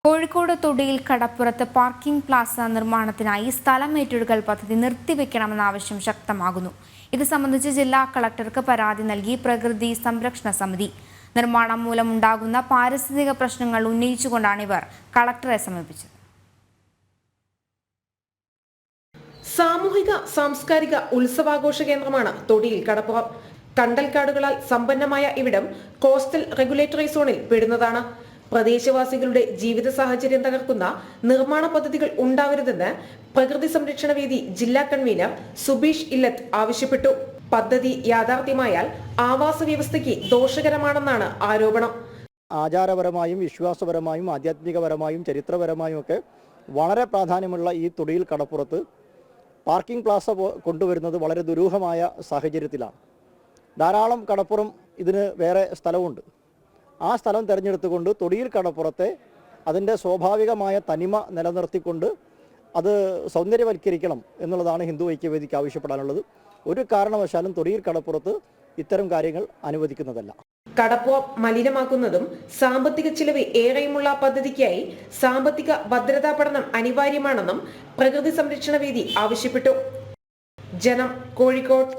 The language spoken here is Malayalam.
കോഴിക്കോട് തൊടിയിൽ കടപ്പുറത്ത് പാർക്കിംഗ് പ്ലാസ നിർമ്മാണത്തിനായി സ്ഥലം ഏറ്റെടുക്കൽ പദ്ധതി നിർത്തിവെക്കണമെന്ന ആവശ്യം ശക്തമാകുന്നു. ഇത് സംബന്ധിച്ച് ജില്ലാ കളക്ടർക്ക് പരാതി നൽകി പ്രകൃതി സംരക്ഷണ സമിതി. നിർമ്മാണം മൂലമുണ്ടാകുന്ന പാരിസ്ഥിതിക പ്രശ്നങ്ങൾ ഉന്നയിച്ചുകൊണ്ടാണ് ഇവർ കളക്ടറെ സമീപിച്ചത്. സാമൂഹിക സാംസ്കാരിക ഉത്സവാഘോഷ കേന്ദ്രമാണ് തൊടിയിൽ കടപ്പുറം. കണ്ടൽക്കാടുകളാൽ സമ്പന്നമായ ഇവിടം കോസ്റ്റൽ റെഗുലേറ്ററി സോണിൽ പെടുന്നതാണ്. പ്രദേശവാസികളുടെ ജീവിത സാഹചര്യം തകർക്കുന്ന നിർമ്മാണ പദ്ധതികൾ ഉണ്ടാവരുതെന്ന് പ്രകൃതി സംരക്ഷണ വേദി ജില്ലാ കൺവീനർ സുബീഷ് ഇല്ലത്ത് ആവശ്യപ്പെട്ടു. പദ്ധതി യാഥാർത്ഥ്യമായാൽ ആവാസ വ്യവസ്ഥയ്ക്ക് ദോഷകരമാണെന്നാണ് ആരോപണം. ആചാരപരമായും വിശ്വാസപരമായും ആധ്യാത്മികപരമായും ചരിത്രപരമായും ഒക്കെ വളരെ പ്രാധാന്യമുള്ള ഈ തൊടിയിൽ കടപ്പുറത്ത് പാർക്കിംഗ് പ്ലാസ കൊണ്ടുവരുന്നത് വളരെ ദുരൂഹമായ സാഹചര്യത്തിലാണ്. ധാരാളം കടപ്പുറം ഇതിന് വേറെ സ്ഥലമുണ്ട്. ആ സ്ഥലം തിരഞ്ഞെടുത്തുകൊണ്ട് തൊടിയിൽ കടപ്പുറത്തെ അതിൻ്റെ സ്വാഭാവികമായ തനിമ നിലനിർത്തിക്കൊണ്ട് അത് സൗന്ദര്യവൽക്കരിക്കണം എന്നുള്ളതാണ് ഹിന്ദു ഐക്യവേദിക്ക് ആവശ്യപ്പെടാനുള്ളത്. ഒരു കാരണവശാലും തൊടിയിൽ കടപ്പുറത്ത് ഇത്തരം കാര്യങ്ങൾ അനുവദിക്കുന്നതല്ല. കടപ്പുറം മലിനമാക്കുന്നതും സാമ്പത്തിക ചിലവ് ഏറെയുമുള്ള പദ്ധതിക്കായി സാമ്പത്തിക ഭദ്രതാ പഠനം അനിവാര്യമാണെന്നും പ്രകൃതി സംരക്ഷണ വേദി ആവശ്യപ്പെട്ടു. ജനം, കോഴിക്കോട്.